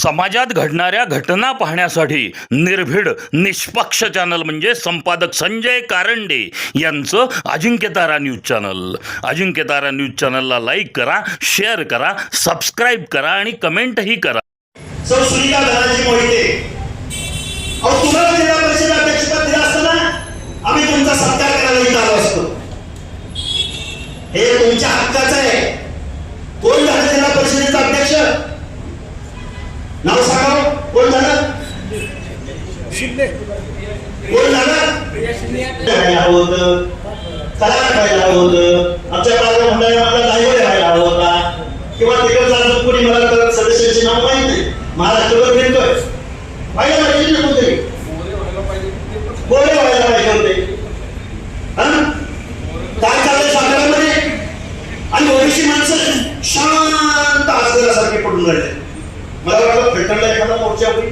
समाजात घडणाऱ्या घटना पाहण्यासाठी निर्भीड निष्पक्ष चॅनल म्हणजे संपादक संजय कारंडे यांचं Ajinkyatara news channel. Ajinkyatara news चॅनलला लाईक करा, शेअर करा, सबस्क्राईब करा आणि कमेंटही करा. सुनीता धनाजी मोहिते, अहो तुम्हाला जिल्हा परिषद अध्यक्षपद दिलं असतं ना, आम्ही तुमचा सत्कार करायला इथं आलो असतो. हे तुमच्या हक्काचं आहे. कोण झालं जिल्हा परिषदेचा अध्यक्ष? नाव सांगा. कोण झालं? शिंदे. कोण झालं? व्हायला होतं, करार व्हायला होतं, आमच्या बाजूला मंडळाला दायवडे व्हायला होता, किंवा तिकडे जाऊन कोणी मला तर सदस्याचे नाव माहित नाही, महाराष्ट्रावर फिरतोय, व्हायला पाहिजे ना कोणतरी, कोणी व्हायला पाहिजे होते. काय चाललंय साताऱ्यामध्ये? आणि ओबीसी माणसं शांत आसल्यासारखे पडून राहिले. मला वाटलं फेटरला एखादा मोर्चा होईल,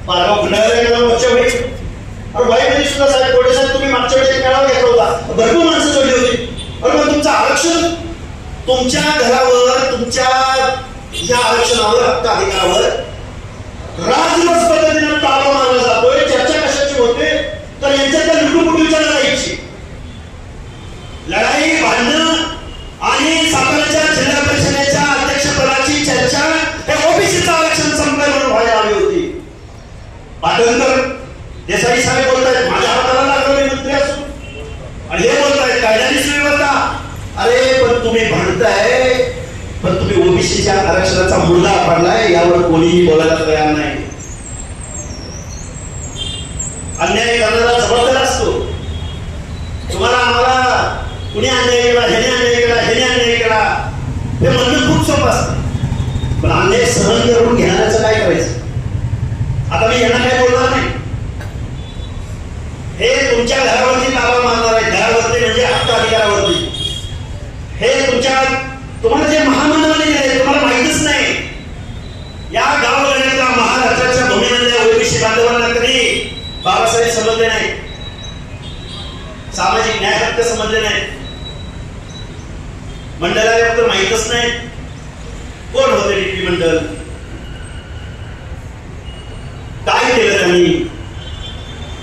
पारगाव पुण्याला एखादा मोर्चा होईल. अरे वाईट सुद्धा साहेब कोटे साहेब, तुम्ही मागच्या वेळेस मेळावा घेतला होता, भरपूर माणसं जोडली होती. अरे पण तुमचं आरक्षण तुमच्या घरावर, तुमच्या या आरक्षणावर, हक्क अधिकारावर राजरोस पद्धतीने ताबा मारला जातोय. चर्चा कशाची होते तर यांच्यात लुटूपुटीच्या लढाईची, लढाई भांडणं आणि साताऱ्याच्या जिल्हा परिषदेच्या अध्यक्षपदाची चर्चा हे ओबीसीचं आरक्षण संपलं म्हणून व्हायला हवी होती. पाटणकर देसाई साहेब बोलतायत माझ्या हाताला लागलो मी मंत्री असून, आणि हे बोलतायत कायद्याची सुव्यवस्था. अरे पण तुम्ही भांडताय, पण तुम्ही ओबीसीच्या आरक्षणाचा मुद्दा पडलाय, यावर कोणीही बोलायला तयार नाही. अन्याय करणारा जबाबदार असतो. तुम्हाला आम्हाला कुणी अन्याय केला, ह्याने अन्याय केला, ह्याने अन्याय केला हे म्हणणं खूप सोपं असतं, पण अन्याय सहन करून घेणाऱ्याचं काय करायचं? आता मी यांना काय बोलणार नाही. हे तुमच्या घरावरती ताबा मारणार आहे, घरावरती म्हणजे हक्क अधिकारावरती. हे तुम्हाला जे महामंडळाने दिले तुम्हाला माहितीच नाही. या गावगाड्यातल्या महाराष्ट्राच्या भूमीमधल्या ओबीसी बांधवांना कधी बाबासाहेब समजले नाही, सामाजिक न्याय हक्क समजले नाही, मंडळाला माहितच नाही कोण होते डीपी मंडळ, काय केलं त्यांनी,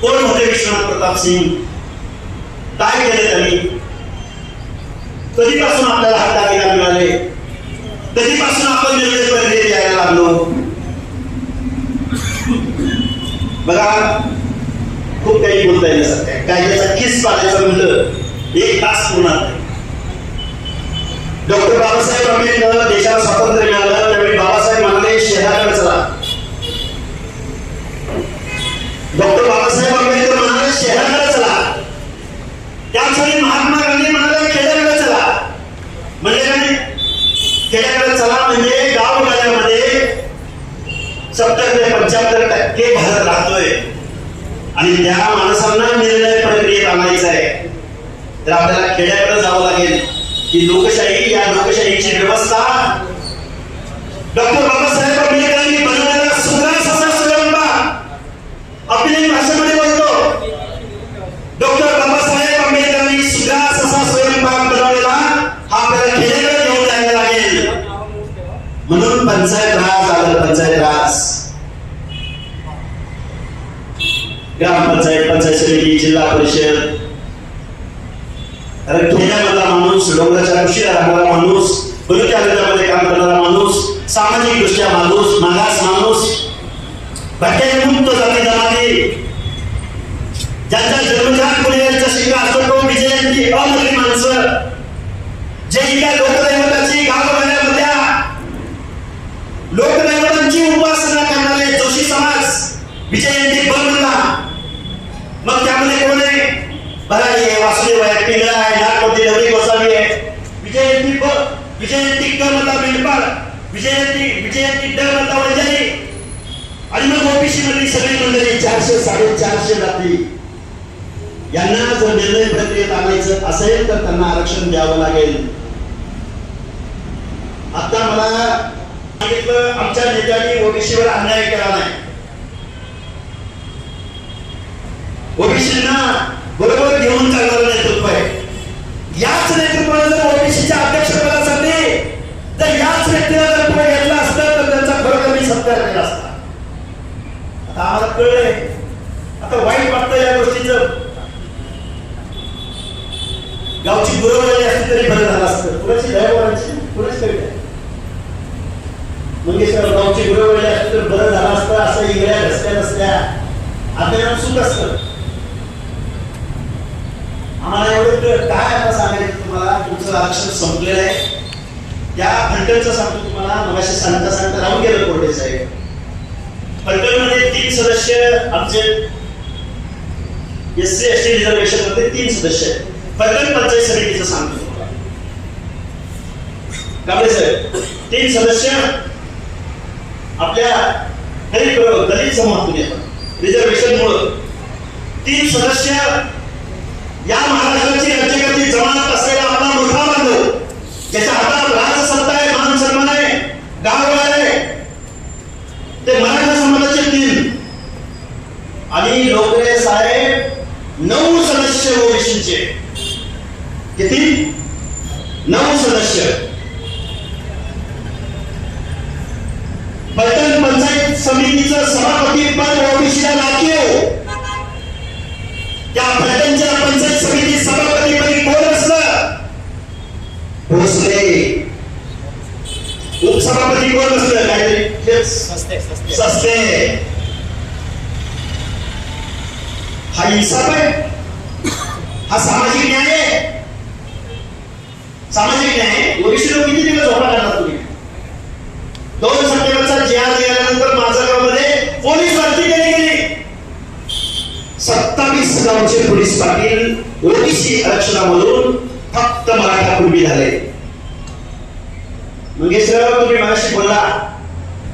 कोण होते विश्वनाथ प्रताप सिंग, काय केलं त्यांनी, कधीपासून आपल्याला हक्क अधिकार मिळाले, कधीपासून आपण निर्णय प्रक्रियेत यायला लागलो. बघा खूप काही बोलता येण्यासारखं आहे. कायद्याचा खिस पाडायचं म्हणलं 1 तास पूर्ण. डॉक्टर बाबासाहेब आंबेडकर देशाला स्वातंत्र्य मिळालं त्यावेळी बाबासाहेब म्हणाले शहराकडे चला. डॉक्टर बाबासाहेब आंबेडकर म्हणाले शहराकडे चला. त्याच वेळी महात्मा गांधी म्हणाले खेड्याकडे चला. म्हणजे काय? खेड्याकडे चला म्हणजे गावगाड्यामध्ये 70 ते 75% भारत राहतोय आणि त्या माणसांना निर्णय प्रक्रियेत आणायचं आहे, तर आपल्याला खेड्याकडे जावं लागेल. ही लोकशाही, या लोकशाहीची व्यवस्था डॉक्टर बाबासाहेब आंबेडकरांनी बनवलेला सुग्रास असा स्वयंपाक आपल्या भाषेमध्ये बोलतो. डॉक्टर बाबासाहेब आंबेडकरांनी सुग्रास असा स्वयंपाक बनवलेला हा आपल्याला खेड्याकडे घेऊन जायला लागेल. म्हणून पंचायत राज आलं. पंचायत राज, ग्रामपंचायत, पंचायत समिती, जिल्हा परिषद. खेड्यामधला माणूस, डोंगराच्या कुशीला राहणारा माणूस, बलुत्या गटामध्ये काम करणारा माणूस, सामाजिक दृष्ट्या माणूस, मागास माणूस, भटक्यांमुक्त जाती जमाती, ज्यांचा जन्मजात कुणीचा शिक्का असतो तो विजयांची अमरली माणसं, जे इथल्या लोकदैवताची गावगाड्यामधल्या लोकदैवतांची उपासना करणारे जोशी समाज विजयंती बनला. मग त्यामध्ये कोण आहे? भराडी आहे, वासुदेव आहे, पिंगळा आहे, नागपती डवरी गोसावी आहे. विजयंती क मधला मेंढपाळ, विजयंती ड मधला वंजारी, आणि मग ओबीसी मधली सगळी मंडळी 400 450 जाती. यांना जर निर्णय प्रक्रियेत आणायचं असेल तर त्यांना आरक्षण द्यावं लागेल. आता मला सांगितलं आमच्या नेत्यांनी ओबीसीवर अन्याय केला नाही. ओबीसींना बरोबर घेऊन चालणारं नेतृत्व आहे. याच नेतृत्वाला जर ओबीसीच्या अध्यक्षपदासाठी जर याच व्यक्तीला जर पुढे घेतला असतं तर त्यांचा खरोखर मी सत्कार कळलंय. आता वाईट वाटतं या गोष्टीचं. गावची गुरवळली असती तरी बरं झालं असतं. कुणाची दयावरांची कुणाच कळलं मंगेशराव गावची गुरवळली असती तर बरं झालं असतं असं इंगळ्या घसल्या नसत्या आपल्याला सुख असतं. आम्हाला एवढं काय आता सांगायचं तुम्हाला. तुमचं आरक्षण संपलेलं आहे. त्या फलटणचं सांगतो तुम्हाला. मगाशी सांगता सांगता राहून गेलं कोरडे साहेब. फलटणमध्ये 3 सदस्य आमचे SC ST रिझर्वेशन मध्ये 3 सदस्य आहेत. फलटण पंचायत समितीचं सांगतो तुम्हाला. कांबळे साहेब 3 सदस्य आपल्या दलित समाजातून येतात रिझर्वेशन मुळे. 3 सदस्य या महाराष्ट्राची राज्यकर्ती जमानत असलेला आपला मोठा बांधव ज्याच्या हातात राजसत्ता आहे, मान सन्मान आहे, गाव आहे, ते मराठा समाजाचे 3 आणि लोकरे साहेब 9 सदस्य ओबीसीचे. किती? 9 सदस्य. फलटण पंचायत समितीचं सभापती पद ओबीसीला राखीव. त्या फलटणच्या पंचायत समिती सभापतीपदी कोण असलं? भोसले. उपसभापती कोण असलं? काहीतरी सस्ते. हा इन्साफ आहे? हा सामाजिक न्याय आहे? सामाजिक न्याय. ओबीसी लोक किती दिवस झोपा करणार तुम्ही? 2 सप्टेंबरचा जिहाद गेल्यानंतर माझगावमध्ये पोलीस भरती केली गेली. 27 गावचे पोलीस पाटील ओबीसी आरक्षणामधून फक्त मराठा कुणबी झाले. मंगेशराव तुम्ही मगाशी बोलला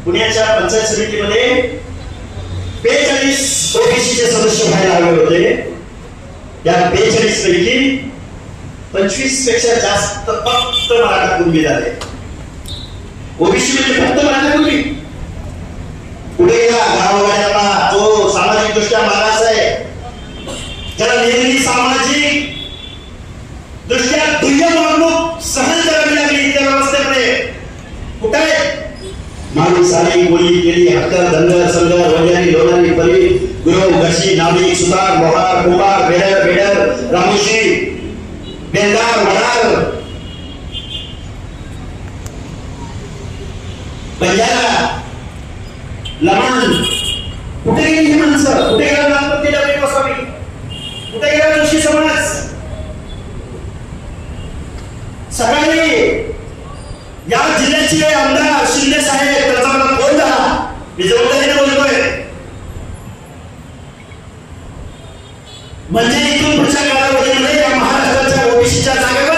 पुण्याच्या पंचायत समितीमध्ये 42 ओबीसीचे सदस्य व्हायला हवे होते. या 42 पैकी 25 पेक्षा जास्त फक्त मराठा कुणबी झाले. ओबीसी म्हणजे फक्त मराठा कुणबी. पुढे गेला गावागाड्याला जो सामाजिक दृष्ट्या मागास आहे, ज्याला नेहमी सामाजिक दृष्ट्या दुय्यम वागणूक सहन करावी लागली त्या व्यवस्थेमध्ये. कुठे माणूस आली, गोळी केली, हक्कर, धनगर, संगर, वंजारी, लोणारी, परी, गुरव, घशी, नाविक, सुतार, मोहार, कुंभार, बेडर, बेडर, रामोशी, बेंदार, वडार, बंजारा, लमाण. कुठे गेली ही माणसं? कुठे गेला गणपती डबे गोस्वामी? कुठे गेला जोशी समाज? सकाळी या जिल्ह्याचे आमदार शिंदे साहेब त्याचा मला फोन झाला. मी जबाबदारीने बोलतोय. म्हणजे इथून पुढच्या कालावधीमध्ये या महाराष्ट्राच्या ओबीसीच्या जागेवर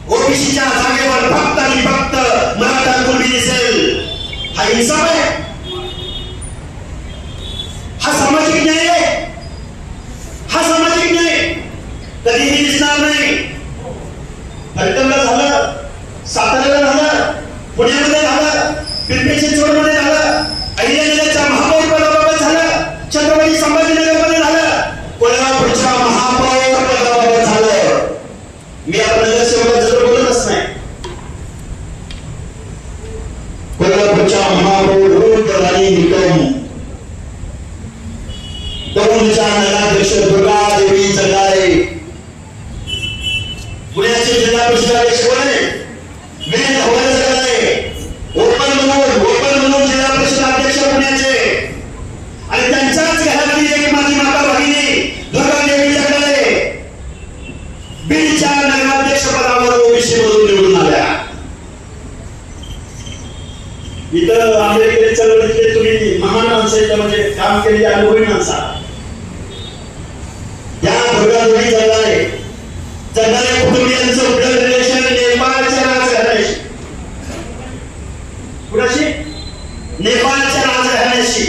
ओबीसीच्या जागेवर फक्त आणि फक्त मराठा कुणबी दिसेल. हा इन्साफ आहे? हा सामाजिक न्याय आहे? हा सामाजिक न्याय कधीही दिसणार नाही. फलटणला झालं, साताऱ्याला झालं, पुण्यामध्ये झालं, पिंपरी चिंचवडमध्ये झालं, अहिल्यानगरच्या महापौर पदाबाबत झालं, छत्रपती संभाजीनगरमध्ये झालं, कोल्हापूरच्या महापौर पदाबाबत झालं. मी आपल्या नगरसेवकाचं बोलतच नाही. कोल्हापूरच्या महापौर राणी निकम, तरुणच्या नगराध्यक्ष दुर्गा देवी चंदाळे, पुण्याचे जिल्हा परिषद अध्यक्ष कोण आहे? वेद हवाले चंदाळे. ओपन म्हणून जिल्हा परिषद अध्यक्ष पुण्याचे. आणि त्यांच्याच घरातील एक माझी माता भगिनी दुर्गा देवी चंदाळे बीडच्या नगराध्यक्ष पदावर ओबीसी मधून निवडून आल्या. इथं अमेरिकेत चळवळीतले तुम्ही महान माणसं म्हणजे काम केलेली अनुभवी माणसा या दुर्गा देवी चंदाळे कुटुंबियांचं ब्लड रिलेशन नेपाळच्या राजघराण्याशी. कुणाशी? नेपाळच्या राजघराण्याशी.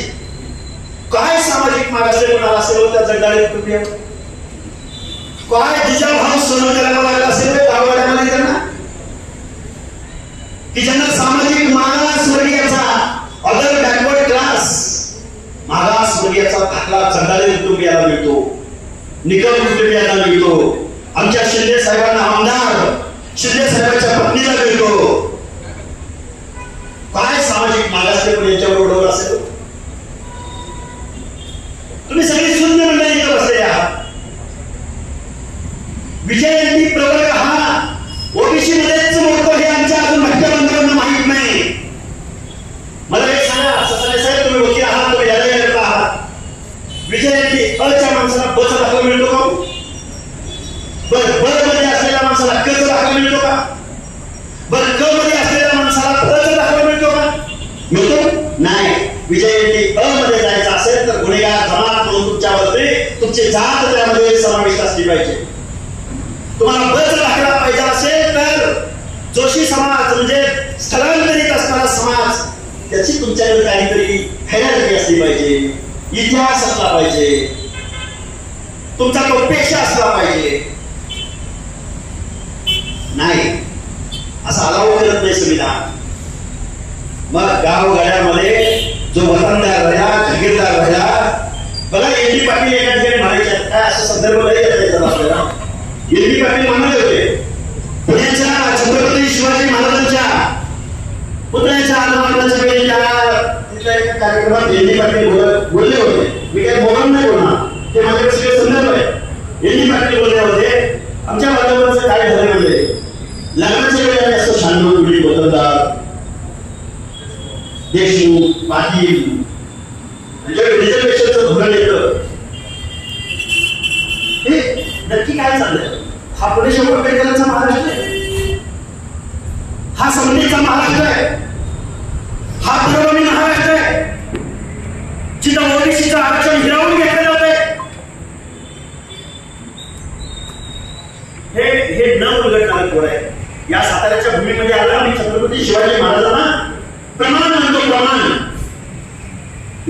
काय सामाजिक मागासले कोणाला असेल त्या चंदाळे कुटुंबीय? काय जिजाभाव सहन करावा लागला असेल गाववाड्यामध्ये त्यांना, की ज्यांना सामाजिक मागास वर्गीयाचा अदर बॅकवर्ड क्लास मागास वर्गीयाचा दाखला चंदाळे कुटुंबियाला मिळतो. निकम कुटुंबी यांना मिळतो, आमच्या शिंदे साहेबांना आमदार शिंदे साहेबांच्या पत्नीला मिळतो. काय सामाजिक मागासले पण यांच्यावर ओढवलं असेल. तुम्ही सगळी शून्य मंडळी इथं बसलेले आहात. विजयंती प्रवर्ग हा ओबीसी मध्येच मोडतो हे आमच्या अजून भट्टबंधूंना माहित नाही. मला एक सांगा ससाने साहेब, तुम्ही वकील आहात, तुम्ही न्यायालयात आहात, विजयंती अच्या माणसाला ब चा दाखला मिळतो का? बरं ब मध्ये असलेल्या माणसाला क चा दाखला मिळतो का? बरं क मध्ये असलेल्या माणसाला प चा दाखला मिळतो का? मिळतो नाही. विजयंती अ मध्ये जायचं असेल तर गुन्हेगार जमात म्हणून तुमच्यावरती तुमची जात त्यामध्ये समाविष्ट असली पाहिजे. तुम्हाला ब चा दाखला पाहिजे असेल तर जोशी समाज म्हणजे स्थलांतरित असणारा समाज, त्याची तुमच्याकडे काहीतरी हॅरिटी असली पाहिजे, इतिहास असला पाहिजे, तुमचा तो पेशा असला पाहिजे. नाही, असं अलाव करत नाही संविधान. मग गावगाड्यामध्ये जो वतनदार राहिला, जागीरदार राहिला, बघा एन डी पाटील एका ठिकाणी म्हणायचे, काय असं संदर्भ नाही येतात आपल्याला. एन डी पाटील म्हणाले होते पुण्याच्या छत्रपती शिवाजी महाराजांच्या पुतळ्याच्या अनावरणाच्या वेळी तिथल्या एका कार्यक्रमात एन डी पाटील बोलले होते. मी काही बोलणार नाही बोलणार, ते माझ्याकडे सगळे संदर्भ आहे. एन डी पाटील बोलले होते, आमच्या बाजूबाजूचं काय झालं म्हणजे लग्नाच्या वेळी आम्ही असं शांतपणे मुली वतनदार देशमुख पाटील म्हणजे रिझर्वेशनचं धोरण येतं. हे नक्की काय चाललंय? हा पुणे शंभर पेटकरांचा महाराष्ट्र आहे, हा समतेचा महाराष्ट्र आहे, हा परभणी महाराष्ट्र आहे, जिथं ओबीसीचं आरक्षण हिरावून घेतलं जातंय. हे न उलगडणारं कोण आहे? या साताऱ्याच्या भूमीमध्ये आला मी छत्रपती शिवाजी महाराजांना प्रमाण म्हणतो. प्रमाण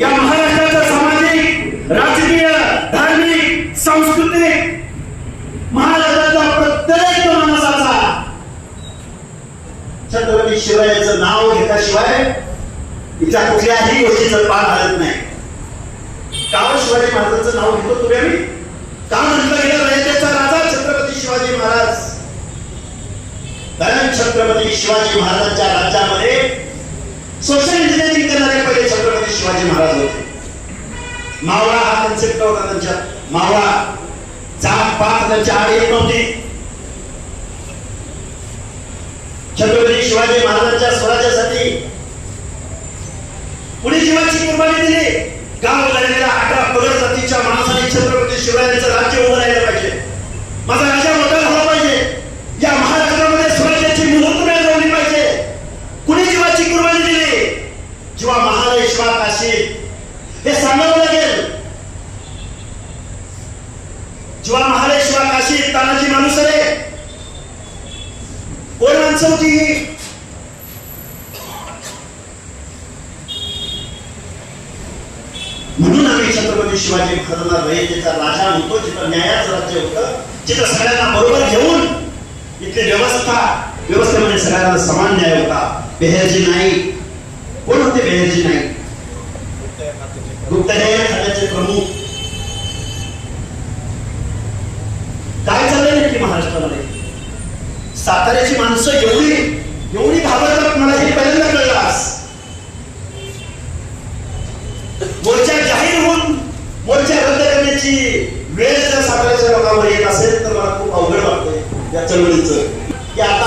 या महाराष्ट्राचा सामाजिक, राजकीय, धार्मिक, सांस्कृतिक महाराष्ट्राचा प्रत्येक माणसाचा छत्रपती शिवाजीचं नाव घेतल्याशिवाय तिच्या कुठल्याही गोष्टीचं पान हलत नाही. का शिवाजी महाराजांचं नाव घेतो तुम्ही? आम्ही का म्हटलं गेलं रयतेचा राजा छत्रपती शिवाजी महाराज. कारण छत्रपती शिवाजी महाराजांच्या राज्यामध्ये सोशल इंजिनिअरिंग करणारे पहिले छत्रपती शिवाजी महाराज होते. मावळा हा कन्सेप्ट होता त्यांच्या. मावळा जात पात त्यांच्या आड येत नव्हती. छत्रपती शिवाजी महाराजांच्या स्वराज्यासाठी कुणी जीवाची कुर्बानी दिली. गाव गड्याला 11 पगड जातीच्या माणसाने छत्रपती शिवाजींचं राज्य उभं राहिलं पाहिजे. माझा राजा मोठा झाला पाहिजे. या महाराष्ट्रामध्ये स्वराज्याची मुहूर्तमेढ लावली पाहिजे. कुणी जीवाची कुर्बानी दिली? जेव्हा महालेश्वर काशी हे सांगावं लागेल. जेव्हा महालेश्वर काशी तानाजी मालुसरे कोण माणसं होती? म्हणून आम्ही छत्रपती शिवाजी महाराजांना रयतेचा राजा म्हणतो. जिथं न्यायाचं राज्य होतं, जिथं सगळ्यांना बरोबर घेऊन इथली व्यवस्थेमध्ये सगळ्यांना समान न्याय होता. बेहेरजी नाईक कोण होते? बेहेरजी नाईक गुप्तहेर खात्याचे प्रमुख. काय चाललंय नक्की महाराष्ट्रामध्ये? साताऱ्याची माणसं एवढी घाबरतात, मला हे पहिल्यांदा कळलं आज. मोर्चा जाहीर होऊन मोर्चा रद्द करण्याची वेळ जर साताऱ्याच्या लोकांवर येत असेल तर मला खूप अवघड वाटतंय या चळवळीचं. की आता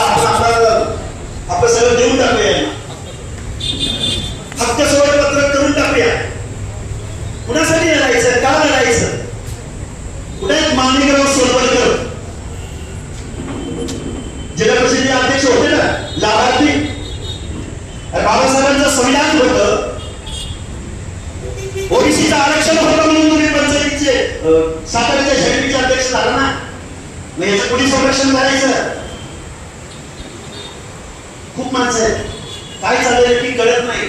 आपण सगळं देऊन टाकूया, हक्क सोडपत्र करून टाकूया. कुणासाठी लढायचं? का लढायचं? कुठे माणिकराव सोनवणकर जिल्हा परिषदेचे अध्यक्ष होते ना, लाभार्थी बाबासाहेबांचं संविधान होतं, ओबीसीचं आरक्षण होतं म्हणून तुम्ही पंचायतीचे साताऱ्याच्या झेडपीचे अध्यक्ष झाला ना. मग याचं कुणी संरक्षण करायचं? खूप माणसं आहेत. काय चाललंय की कळत नाही.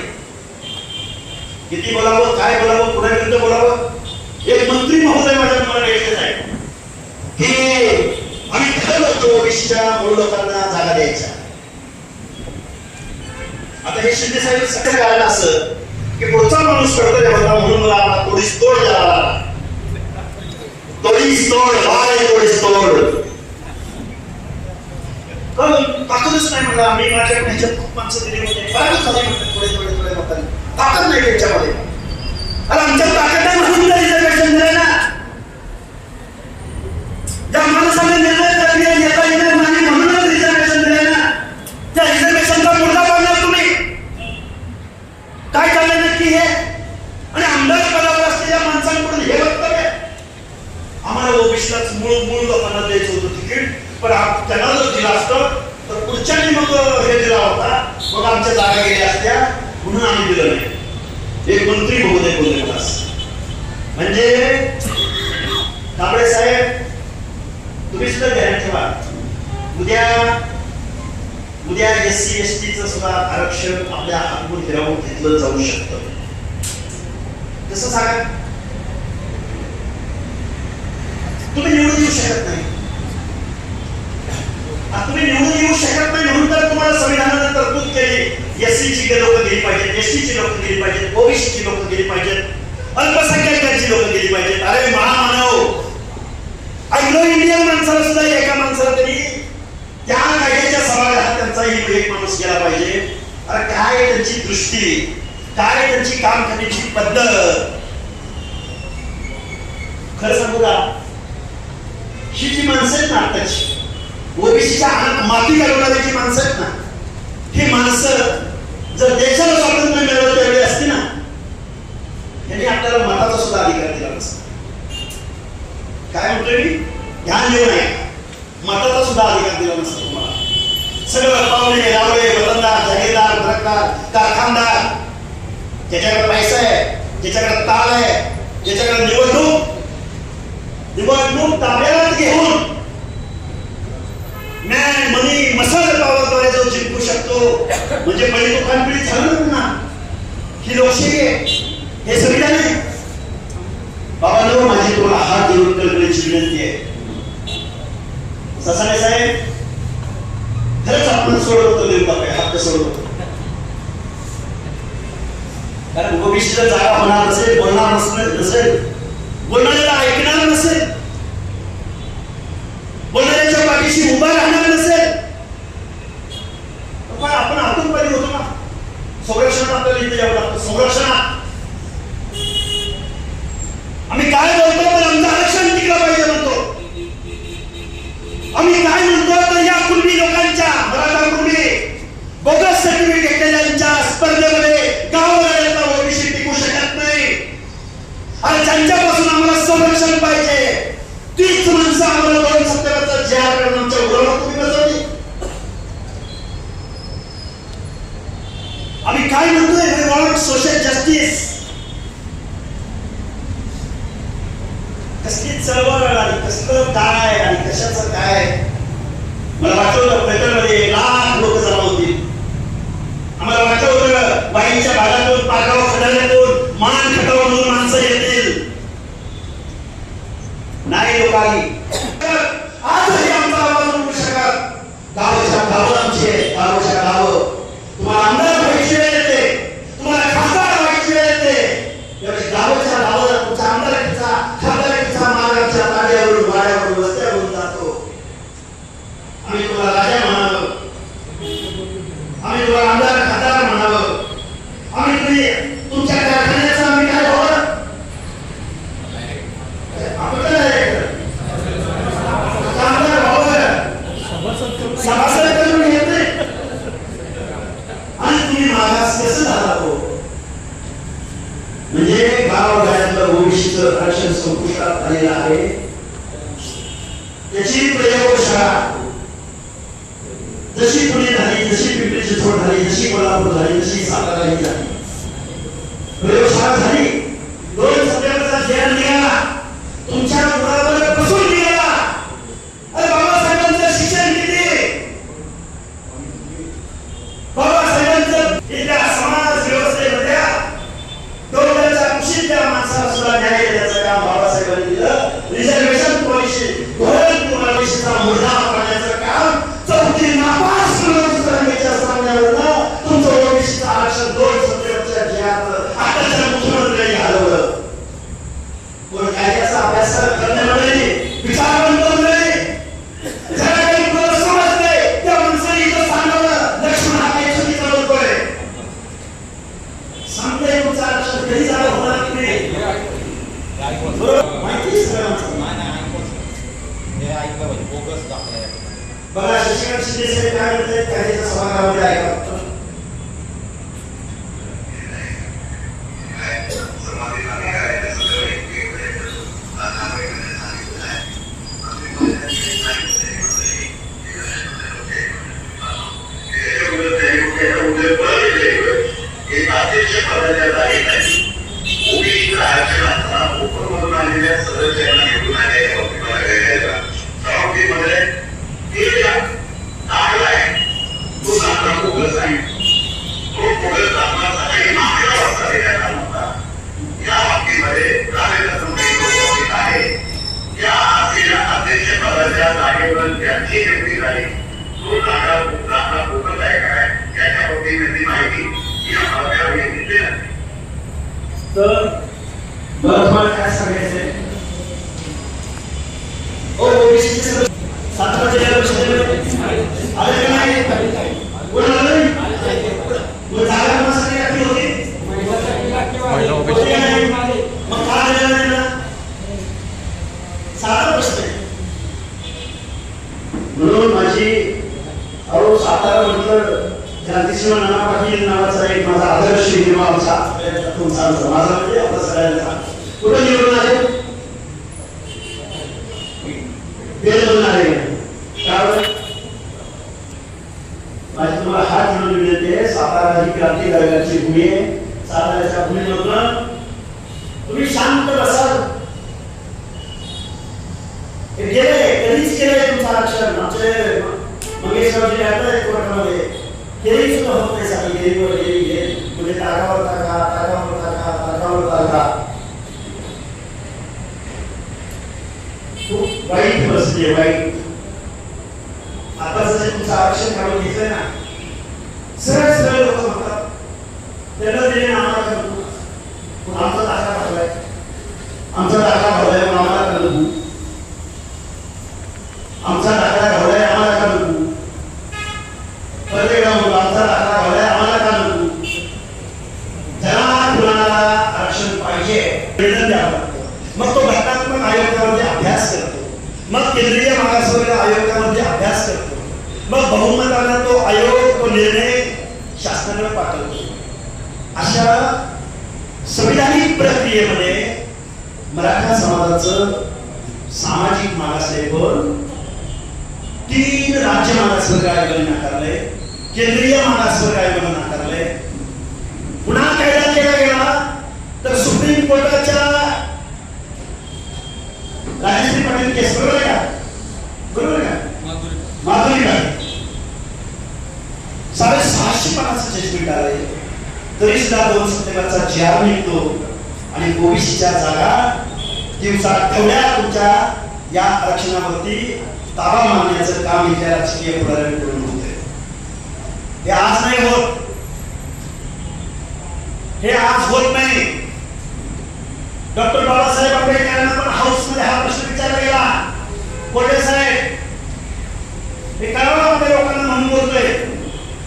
किती बोलावं, काय बोलावं, कुणाविरुद्ध बोलावं. एक मंत्री महोदय माझ्या मला भेटले आहे की आम्ही ठरवलं होतो ओबीसीच्या मूळ लोकांना जागा द्यायच्या. आता हे शिंदे साहेब सगळं कारण असं की पुढचा माणूस कर्तव्य होता म्हणून मला थोडीच तोड द्यावा लागला. थोडीच तोडीस तोड बाय तोडीस तोड. ताकदच नाही म्हणलं आम्ही माझ्या ह्याच्यात खूप माणसं दिली होते बराच झाले म्हणतात थोडे थोडे थोडे म्हणतात ताकद नाही त्याच्यामध्ये. अरे आमच्यात ताकद नाही म्हणून रिझर्वेशन दिलं ना. ज्या माणसाने निर्णय प्रक्रिया घेता येणार नाही म्हणूनच रिझर्वेशन दिलं ना. त्या रिझर्वेशनचा मुद्दा पाडणार तुम्ही काय चाललंय नक्की हे. आणि आमदार पदावर असलेल्या माणसांकडून हे वक्तव्य आम्हाला ओबीसीलाच मूळ लोकांना द्यायचं होतं तिकीट पण त्यांना जर दिलं असतं तर पुढच्यानी मग हे दिला होता मग आमच्या जागा गेल्या असत्या म्हणून आम्ही दिलं नाही. एक मंत्री महोदय बोलले मला म्हणजे कांबळे साहेब तुम्ही सुद्धा ध्यान ठेवा उद्या SC ST चं सुद्धा आरक्षण आपल्या हातून हिरावून घेतलं जाऊ शकतं. कसं सांगा तुम्ही निवडून येऊ शकत नाही. तुम्ही निवडून येऊ शकत नाही म्हणून तर तुम्हाला संविधानाने तरतूद केली SC ची लोक गेली पाहिजेत ST ची लोक गेली पाहिजेत OBC ची लोक गेली पाहिजेत अल्पसंख्याकांची लोक गेली पाहिजेत. अरे महामानव अँग्लो इंडियन माणसाला सुद्धा एका माणसाला तरी त्या कायद्याच्या सभागृहात त्यांचाही एक माणूस गेला पाहिजे. अरे काय त्यांची दृष्टी काय त्यांची काम करण्याची पद्धत. खरं सांगू का ही जी माणसं आहेत ना आताची ओबीसीच्या माती घालवणारी जी माणसं आहेत ना ही माणसं जर देशाला स्वातंत्र्य मिळवलं त्यावेळी असते ना यांनी आपल्याला मताचा सुद्धा अधिकार दिला नसता. काय म्हणतोय मी ध्यान देऊ नये मताचा सुद्धा अधिकार दिला नसता तुम्हाला. सगळं पावले लावले वतनदार जागीरदार धरकदार कारखानदार ज्याच्याकडे पैसा आहे ज्याच्याकडे ताल आहे ज्याच्याकडे निवडणूक ताब्यात घेऊन मॅन मनी मसल पॉवरद्वारे जो जिंकू शकतो म्हणजे पहिली तो कॉन्फिडन्स झालं ना. ही लोकशाही आहे हे संविधान आहे. बाबांनो माझी तुम्हाला हात जोडून कळकळीची विनंती आहे. ससाणे साहेब खरंच आपण सोडवतो देऊ टाकाय हक्क सोडवतो कारण ओबीसीला जागा होणार नसेल बोलणार नसेल बोलणाऱ्याला ऐकणार नसेल बोलणाऱ्याच्या पाठीशी उभा राहणार नसेल पण आपण आतून पाहिजे होतो ना. संरक्षणात आपल्याला इथे यावं लागतं. संरक्षणात आम्ही काय बोलतो तर आमचं आरक्षण टिकलं पाहिजे म्हणतो. आम्ही काय म्हणतो तर या कुणबी लोकांच्या मराठा कुणबी बोगस सर्टिफिकेट घेतलेल्यांच्या स्पर्धेमध्ये गावाला ओबीसी टिकू शकत नाही. आणि ज्यांच्यापासून आम्हाला संरक्षण पाहिजे तीच माणसं आम्हाला 270चा जाहीर करून आमच्या उरावर तुम्ही बसवली. आम्ही काय म्हणतोय वी वॉन्ट सोशल जस्टिस. कसली चळवळ आणि कसलं काय आणि कशाचं काय मला वाटलं होतं पेपरमध्ये 1 लाख लोक जमा होतील. आम्हाला वाटलं होतं वाईच्या भागातून पारगाव खडाण्यातून मान खटावून माणसं येतील. नाही लोक आली. आजही आमचा आवाज उठू शकत. गावाच्या गावं आमचे गावाच्या गावं तुम्हाला आमदार व्हायची वेळ येते तुम्हाला खासदार व्हायची वेळ येते त्यावेळी गावाच्या गावाला तुमचा आमदारकीचा खासदारकीचा मार्गाच्या ताड्यावरून वाड्यावरून रस्त्यावरून जातो. आम्ही तुम्हाला राजा म्हणावं आम्ही तुम्हाला आमदार खासदार म्हणावं आम्ही तुमच्या कारखान्याचं आम्ही काय व्हावं सभासद करून घेतले आणि तुम्ही मागास कसं झाला हो म्हणजे गावगाड्यातलं ओबीसीचं आरक्षण संपुष्टात आलेलं आहे. त्याची प्रयोगशाळा जशी पुणे झाली जशी पिंपरी चिंचवड झाली जशी कोल्हापूर झाली जशी सातारा ही झाली प्रयोगशाळा झाली. 270चा जाहीर निघाला तुमच्या मुलावर बसून निघाला. अरे बाबासाहेबांचं शिक्षण किती बाबासाहेबांचं इथल्या समाज व्यवस्थेमध्ये 2000च्या कुशीतल्या माणसाला सुद्धा न्याय देण्याचं काम बाबासाहेबांनी दिलं. रिझर्वेशन पॉलिसी धोरण पॉलिसीचा मुद्दा पाडण्याचं काम 4थी नापास करण्याच्या सामन्यावरनं तुमचं ओबीसीचं आरक्षण 270च्या जाहीर आताच्या मुख्यमंत्र्यांनी घालवलं. कोण कायद्याचा अभ्यास करण्यामध्ये बरोबर माहिती आहे सगळ्या माणसांना. बघा शशिकांत शिंदे साहेब काय म्हणतात कायद्याच्या सभागृहामध्ये ऐका. तर बरं काय सांगायचंय ओबीसी सातारा जिल्ह्यात आले का नाही कोण आलं कोण जागा कोणासाठी राखली होती मग काय झालं ना साधा प्रश्न आहे. म्हणून माझी सातारा म्हटलं क्रांतिसिंह नाना पाटील नावाचा एक माझा आदर्श निर्माण आमचा माझा म्हणजे आपला सगळ्यांचा कुठं निवडून आले निवडून आले कारण माझी तुम्हाला हात जोडून मिळते. सातारा ही क्रांतिकारकांची भूमी आहे. साताऱ्याच्या भूमीमधून तुम्ही शांत बसाल. हे गेले कधीच केलंय तुमचं आरक्षण आमचे मंगेशरावजी आता एक कोर्टामध्ये केली सुद्धा होत नाही. साधी गेलीवर गेली म्हणजे तागावर तागा तागावर तागा तागावर तागा खूप वाईट परिस्थिती आहे. वाईट आता जसे तुमचं आरक्षण काढून घेतलंय ना सरळ सरळ लोक म्हणतात त्याला दिले आम्हाला करतो आमचा दाखला भरलाय आमचा दाखला भरलाय आम्हाला करतो आमचा दाखला भरलाय आम्हाला करतो प्रत्येक आमचा दाखला भरलाय आम्हाला का नको. ज्या कुणाला आरक्षण पाहिजे मग तो घटनात्मक आयोगामध्ये अभ्यास करतो. मग केंद्रीय मागासवर्ग आयोगामध्ये अभ्यास करतो. मग बहुमताने तो आयोग तो निर्णय शासनाकडे पाठवतो. अशा संविधानिक प्रक्रियेमध्ये मराठा समाजाचं सामाजिक मागासलेपण 3 राज्य मागासवर्ग आयोगाने नाकारले. केंद्रीय मागासवर्ग आयोगाने नाकारले. पुन्हा कायदा केला गेला तर सुप्रीम कोर्टाच्या राजश्री पाटील केस बरोबर आहे का बरोबर का माधुरी काळे 650 जजमेंट आले तरी सुद्धा 2 सप्टेंबरचा जी.आर. निघतो आणि ओबीसीच्या जागा दिवसात तेवढ्या तुमच्या या आरक्षणावरती ताबा मारण्याचं काम इथल्या राजकीय पुढाऱ्यांकडून होते. हे आज नाही होत. हे आज होत नाही. डॉक्टर बाबासाहेब आंबेडकरांना पण हाऊस मध्ये हा प्रश्न विचारला गेला. कोल्हे साहेब हे करावं आपल्या लोकांना म्हणून बोलतोय.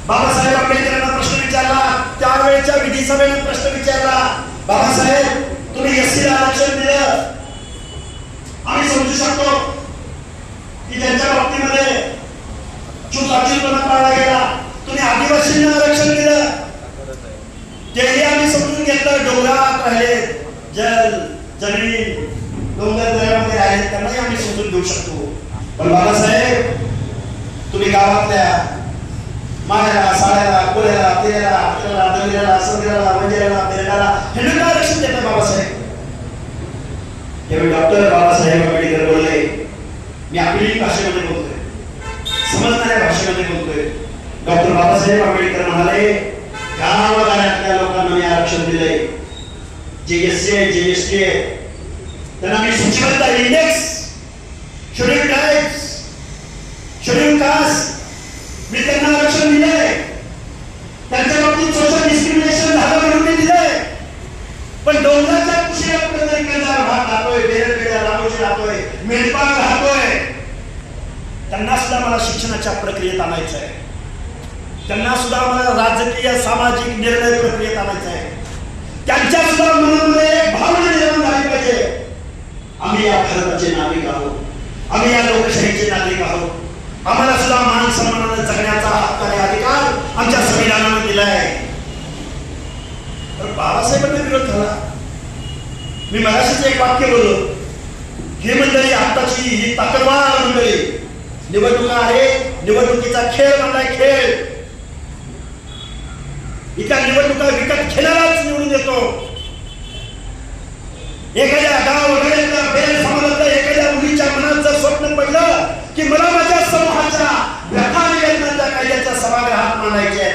बाबासाहेब आंबेडकरांना प्रश्न विचारला. त्यावेळेच्या विधिसभेने प्रश्न विचारला बाबासाहेब तुम्ही एससीला आरक्षण दिलं आम्ही समजू शकतो की त्यांच्या बाबतीमध्ये चुकाचूकपणा पाळला गेला. तुम्ही आदिवासींना आरक्षण दिलं तेही आम्ही समजून घेतलं. डोंगरात राहिले जल जमीन डोंगर दऱ्यामध्ये राहिले त्यांनाही आम्ही समजून घेऊ शकतो. पण बाबासाहेब तुम्ही गावातल्या माळ्याला साड्याला कोल्याला तेल्याला आपल्याला दलियाला संध्याला वंजाला बेरडाला हे नका आरक्षण देतात बाबासाहेब. यावेळी डॉक्टर बाबासाहेब आंबेडकर बोलले. मी आपली भाषेमध्ये बोलतोय समजणाऱ्या भाषेमध्ये बोलतोय. डॉक्टर बाबासाहेब आंबेडकर म्हणाले गावागाड्यातल्या लोकांना मी आरक्षण दिलंय. जे एससी आहे जे एसटी आहे त्यांना मी सूचीबद्ध index schedule tribes schedule caste मी त्यांना आरक्षण दिलंय. त्यांच्या बाबतीत सोशल डिस्क्रिमिनेशन झालं म्हणून मी दिलंय. पण डोंगराच्या कुशीला कुठेतरी केंद्रावर भाग राहतोय बेरडपेड्या रामोशी राहतोय मेंढपाळ राहतोय त्यांना सुद्धा मला शिक्षणाच्या प्रक्रियेत आणायचं आहे. त्यांना सुद्धा मला राजकीय सामाजिक निर्णय प्रक्रियेत आणायचं आहे. त्यांच्या सुद्धा मनामध्ये भावना निर्माण झाली पाहिजे आम्ही या भारताचे नागरिक आहोत, आम्ही या लोकशाहीचे नागरिक आहोत. आम्हाला सुद्धा मान सन्मानाने जगण्याचा हक्क आणि अधिकार आमच्या संविधानाने दिलाय. तर बाबासाहेबांना विरोध झाला. मी मगाशीच एक वाक्य बोललो, ही मंडळी आत्ताची ही ताकदवार मंडळी, निवडणुका आहे, निवडणुकीचा खेळ म्हणलाय खेळ. इथल्या निवडणुका विकत घेणाराच निवडून येतो. एखाद्या गाव वगैरेतल्या बेल समाजातल्या एखाद्या मुलीच्या मनात जर स्वप्न पडलं की मला माझ्या समूहाच्या व्यथा निवेदनाच्या कायद्याच्या सभागृहात मांडायचे आहे,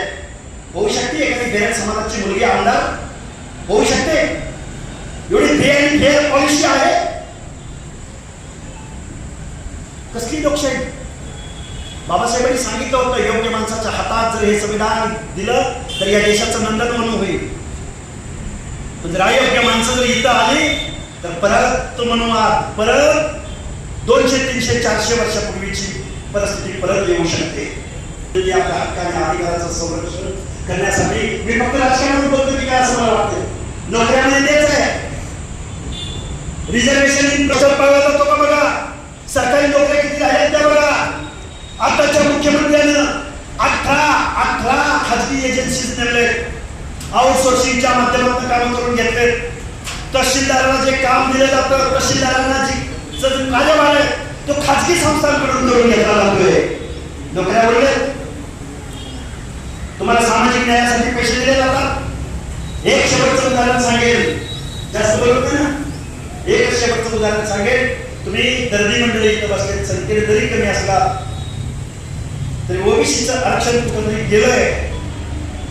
होऊ शकते. एखादी बेल समाजाची मुलगी आमदार होऊ शकते. एवढी फेअर पॉलिसी आहे. कसली लोकशाही? बाबासाहेबांनी सांगितलं होतं, योग्य माणसाच्या हातात जर हे संविधान दिलं तर या देशाचं नंदनवन होईल. पण जर अयोग्य माणसं जर इथं आली तर परत तो मनोवाद, परत 200, 300, 400 वर्षापूर्वीची परिस्थिती परत येऊ शकते. आपल्या हक्काने अधिकाराचं संरक्षण करण्यासाठी मी फक्त राजकारणात बोलतो की काय असं मला वाटतं. नोकऱ्यामध्ये तेच आहे. रिझर्वेशन पाळला जातो का बघा. सरकारी नोकऱ्या किती आहेत त्या बघा. आताच्या मुख्यमंत्र्यांना 18 खाजगी एजन्सीज नेमले, आउटसोर्सिंगच्या माध्यमातून काम करून घेतले. तहसीलदारांना जे काम दिलं जातं, तहसीलदारांना जे कार्यभार आहे तो खाजगी संस्थांकडून करून घेतला जातोय. नोकऱ्या बोलले. तुम्हाला सामाजिक न्यायासाठी पैसे दिले जातात. एक शेवटचं उदाहरण सांगेल, जास्त बोलत ना, एक शेवटचं उदाहरण सांगेल. तुम्ही दर्दी मंडळी इथं बसले, संख्येने जरी कमी असला तरी ओबीसीचं आरक्षण कुठंतरी गेलंय,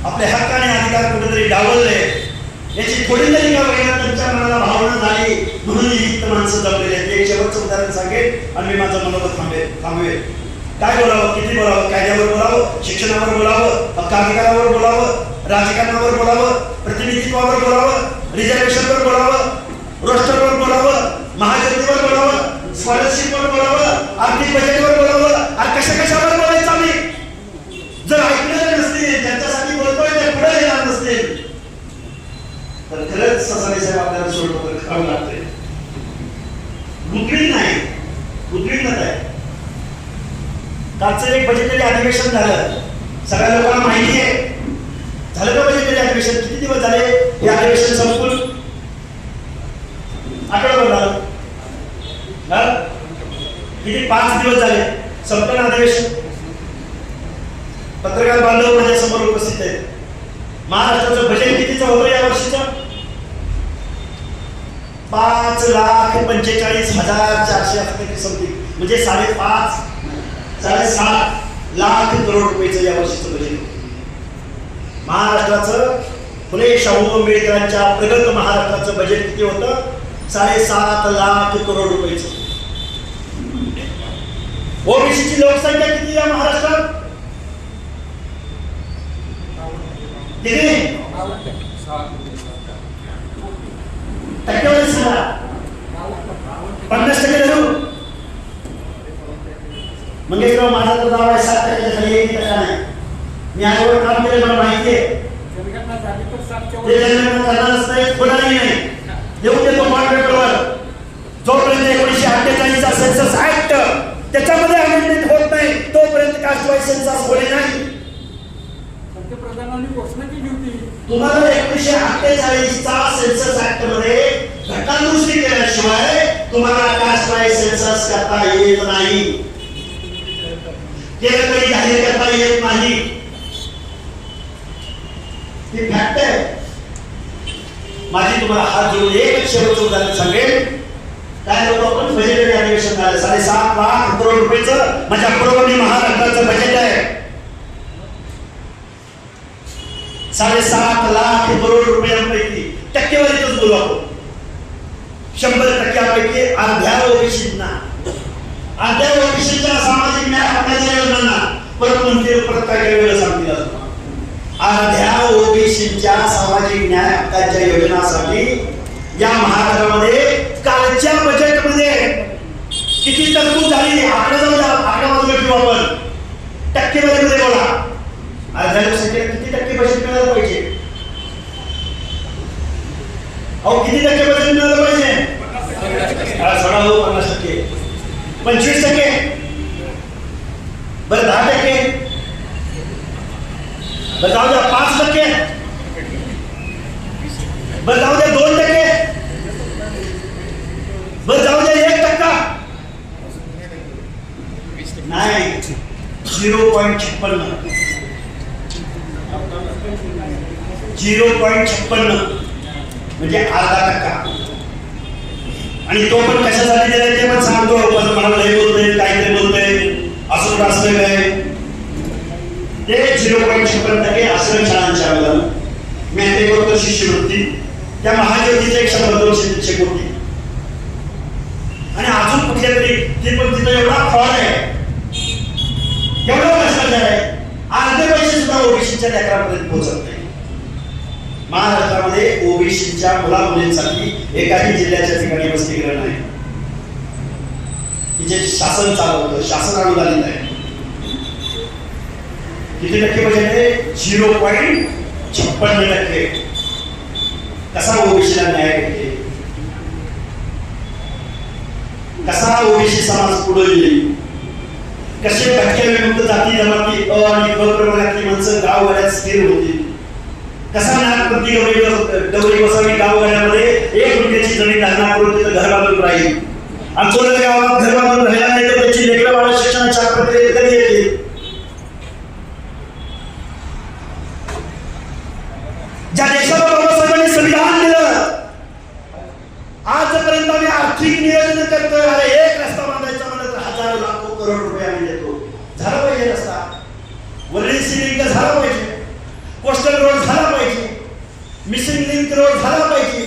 आपल्या हक्काने अधिकार कुठेतरी डावलले, याची थोडी तरी का वेळा त्यांच्या मनाला भावना झाली म्हणून ही माणसं जमलेली आहेत. एक शेवटचं उदाहरण सांगेल आणि मी माझं मनोगत थांबवेल. काय बोलावं, किती बोलावं, कायद्यावर बोलावं, शिक्षणावर बोलावं, हक्काधिकारावर बोलावं, राजकारणावर बोलावं, प्रतिनिधित्वावर बोलावं, रिझर्वेशनवर बोलावं, रोस्टरवर बोलावं, महाजतीवर बोलावं, स्कॉलरशिपवर बोलावं, आर्थिक बजेटवर बोलावं. आणि कशावर बोलायचं आम्ही? जर ऐकणार नसतील, ज्यांच्यासाठी बोलतोय ते पुढे येणार नसतील तर खरंच ससाने साहेब आपल्याला सोडवं खावं लागतंय. बुद्धिण नाही, बुद्धिणच आहे. कालचं एक बजेटरी अधिवेशन झालं, सगळ्या लोकांना माहिती आहे. झालं का बजेटरी अधिवेशन? किती दिवस झाले हे अधिवेशन संपून? आठवडाभर झालं. किती? 5 दिवस झाले संपूर्ण अधिवेशन. पत्रकार बांधव माझ्या समोर उपस्थित आहेत. महाराष्ट्राचं बजेट कितीचं होतं या वर्षीचं? 5,45,400 समथिंग, म्हणजे 7.5 लाख करोड रुपयाचं या वर्षीचं बजेट. महाराष्ट्राचं फुले शाहू आंबेडकरांच्या प्रगत महाराष्ट्राचं बजेट किती होतं? 7.5 लाख करोड रुपयाचं. ओबीसीची लोकसंख्या किती या महाराष्ट्रात? किती? टक्केवारी सांगा. 50% धरू. मंगेशराव माझा तर दावा आहे 7% खाली 1% नाही. मी आजवर काम केलं, मला माहिती आहे. ते जनगणना करणारच नाही, होणारही नाही. येऊन देतो पेपरवर. जोपर्यंत 1948चा सेन्सस ऍक्ट त्याच्यामध्ये अमेंडमेंट होत नाही तोपर्यंत कास्ट वाईज सेन्सस होणे नाही. पंतप्रधानांनी घोषणा केली होती. तुम्हाला 1948चा सेन्सस ऍक्ट मध्ये घटनादुरुस्ती केल्याशिवाय तुम्हाला कास्ट वाईज सेन्सस करता येत नाही. केलं तरी जाहीर करता येत नाही. ही फॅक्ट आहे. माझी तुम्हाला हात जोडून एक शेवटचं उदाहरण सांगेल. काय लोक आपण बजेटरी अधिवेशन झालं 7.5 लाख करोड रुपयाचं माझ्या पूर्वमी महाराष्ट्राचं बजेट आहे. 7.5 लाख करोड रुपयांपैकी टक्केवारीतच बोलू आपण. 100%पैकी अर्ध्या ओबीसींना, अर्ध्या ओबीसीच्या सामाजिक न्याय हक्काच्या योजनांना परत म्हणते, परत काय वेळ सांगतील असं. अर्ध्या ओबीसीच्या सामाजिक न्याय हक्काच्या योजनासाठी या महाराष्ट्रामध्ये कालच्या बजेटमध्ये किती तरतूद झाली? आकडा बाजूला ठेवू आपण. टक्केवारीमध्ये बोला. अर्ध्या लोकसंख्येला किती टक्के बजेट मिळालं पाहिजे? अहो किती टक्के बजेट मिळालं पाहिजे? सोडा हो 50%, 25%, बरं 10%, बरं जाऊ द्या 5%, बरं जाऊ द्या 2%, बरं जाऊ द्या 1%, नाही 0.56, 0.56 म्हणजे 0.5%. आणि तो पण कशासाठी दिलाय ते पण सांगतो. पण मला लय बोलतोय, काहीतरी बोलतोय, असं असलं काय ते 0.56% आश्रम शाळांच्या आम्हाला मी ते करतो शिष्यवृत्ती. त्या महाज्योतीचे 100-200 कोटी आणि अजून कुठल्या तरी ते पण तिथं एवढा फ्रॉड आहे, एवढा भ्रष्टाचार आहे, अर्धे पैसे सुद्धा ओबीसीच्या लेकरांपर्यंत पोहोचत नाही. महाराष्ट्रामध्ये ओबीसीच्या मुला-मुलींसाठी एकाही जिल्ह्याच्या ठिकाणी वसतिगृह नाही. जे शासन चालवतं, शासन अनुदानित आहे. किती टक्के बजेट आहे? 0.56%. कसा ओबीसीला न्याय भेटेल? कसा ओबीसी समाज पुढे येईल? कसे भटक्या विमुक्त जाती जमाती अ आणि ब प्रवर्गातली माणसं गावगाड्यात स्थिर होतील? कसा नागप्रती डवरी बसावी गावगाड्यामध्ये 1 गुंठ्याची जमीन धारणा करून तिथं घर बांधून राहील. आमच्या गावात घर बांधून राहिला नाही तर त्याची लेकरं बाळ शिक्षणाच्या प्रक्रियेत कधी येतील? ज्या देशाला बाबासाहेबांनी संविधान दिलं, आजपर्यंत आम्ही आर्थिक नियोजन करतोय. अरे एक रस्ता बांधायचा म्हणलं तर हजारो लाखो करोड रुपये आम्ही देतो. झाला पाहिजे रस्ता, वरळी लिंक झाला पाहिजे, कोस्टल रोड झाला पाहिजे, मिसिंग लिंक रोड झाला पाहिजे,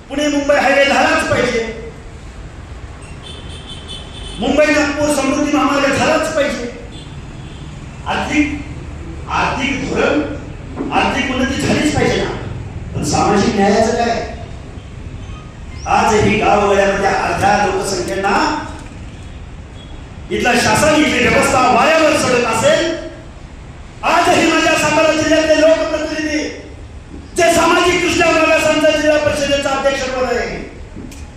पुणे मुंबई हायवे झालाच पाहिजे, मुंबई नागपूर समृद्धी महामार्ग झालाच पाहिजे. आर्थिक धोरण, आर्थिक उन्नती झालीच पाहिजे ना. पण सामाजिक न्यायाचं काय? आजही गावगाड्यामध्ये अर्ध्या लोकसंख्येना इथला शासन, इथली व्यवस्था वाऱ्यावर सोडत असेल. आजही माझ्या सातारा जिल्ह्यातले लोकप्रतिनिधी जे सामाजिक दृष्ट्या मागासांचा जिल्हा परिषदेचा अध्यक्षपद आहे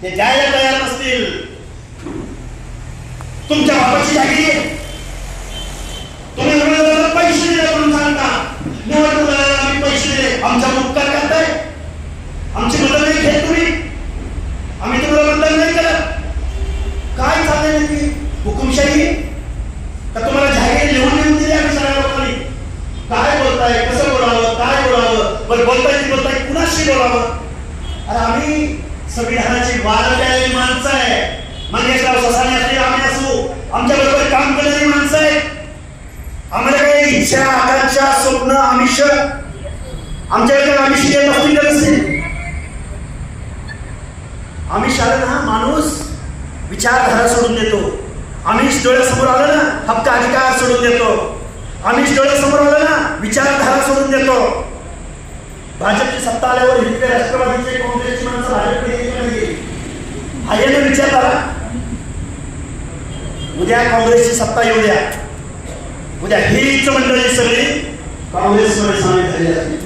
ते द्यायला तयार नसतील. तुमच्या बाबाची जागी तुम्ही उमेदवाराला पैसे दिले म्हणून सांगता, निवडणूक लढायला आम्ही पैसे दिले, आमचा उपकार करताय, आमची मदत नाही घेत तुम्ही, आम्ही तुम्हाला मतदान नाही करत. काय चाललंय नक्की? हुकुमशाही का तुम्हाला जाहीर लिहून दिली आम्ही सगळ्या लोकांनी? काय बोलताय, कसं बोलावं, काय बोलावं, बरं बोलताय ती बोलताय, कुणाशी बोलावं? अरे आम्ही संविधानाची वाढवलेली माणसं आहे. मंगेशराव ससाने असले आम्ही असू, आमच्या बरोबर काम करणारी माणसं आहेत. आम्हाला काही इच्छा, आकांक्षा, स्वप्न, आमिष आमच्याकडे आमिष येत असतील का नसतील? आमिष आलं ना, माणूस विचारधारा सोडून देतो. आमिष डोळ्यासमोर आलं ना, हक्क अधिकार सोडून देतो. आमिष डोळ्यासमोर आलं ना, विचारधारा सोडून देतो. भाजपची सत्ता आल्यावर इथले राष्ट्रवादीचे, काँग्रेसची माणसं भाजपकडे आहे ना विचारधारा. उद्या काँग्रेसची सत्ता येऊ द्या, उद्या हीच मंडळी सगळी काँग्रेसमध्ये सामील झाली आहे.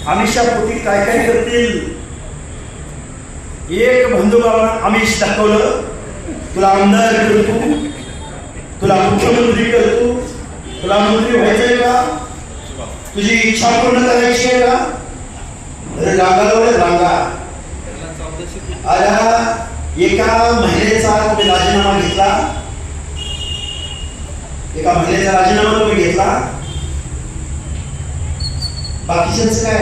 आमिषापोटी काय काय करतील? एक बंधुबाबांना आमिष दाखवलं, तुला आमदार करतो, तुला मुख्यमंत्री करतो, तुला मंत्री व्हायचंय का, तुझी इच्छा पूर्ण करायची आहे का? रांगा आला. एका महिलेचा तुम्ही राजीनामा घेतला, एका महिलेचा राजीनामा तुम्ही घेतला, बाकीच्यांचं काय?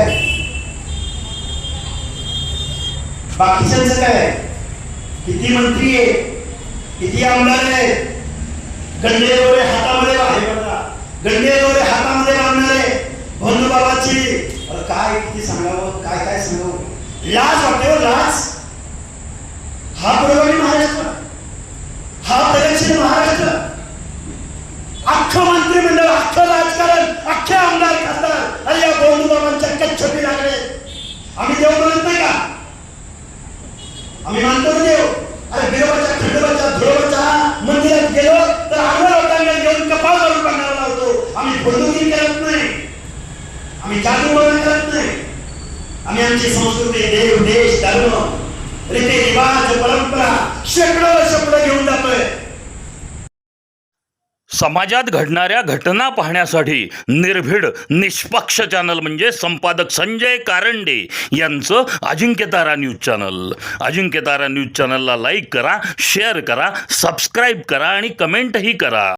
बाकीच्यांचं काय? किती मंत्री आहे, किती आमदार आहेत, गंडे दोरे हातामध्ये बांधणारे बंधुबाबाची काय किती सांगावं, काय काय सांगावं? लाज वाटते हो, लाज. हा पुरोगामी महाराष्ट्र, हा प्रगतशील महाराष्ट्र, अख्खं मंत्रिमंडळ, अख्खं राजकारण, अख्खे आमदार खासदार अरे या बंधुबाबांच्या कच्छपी लागले. आम्ही देव म्हणत नाही का? आम्ही मानतो देव. अरे बिरोबाच्या खंडोबाच्या धुळोबाच्या मंदिरात गेलो तर आम्ही लोकांना घेऊन कपाळ करून टाकणारा लावतो. आम्ही बंदुकी करत नाही, आम्ही जादूटोणा करत नाही. आम्ही आमची संस्कृती, देव, देश, धर्म रीती रिवाज परंपरा शेकडो घेऊन जातोय. समाजात घडणाऱ्या घटना पाहण्यासाठी निर्भीड निष्पक्ष चॅनल म्हणजे संपादक संजय कारंडे यांचं Ajinkyatara news channel. Ajinkyatara news चॅनलला लाईक करा, शेअर करा, सबस्क्राईब करा आणि कमेंटही करा.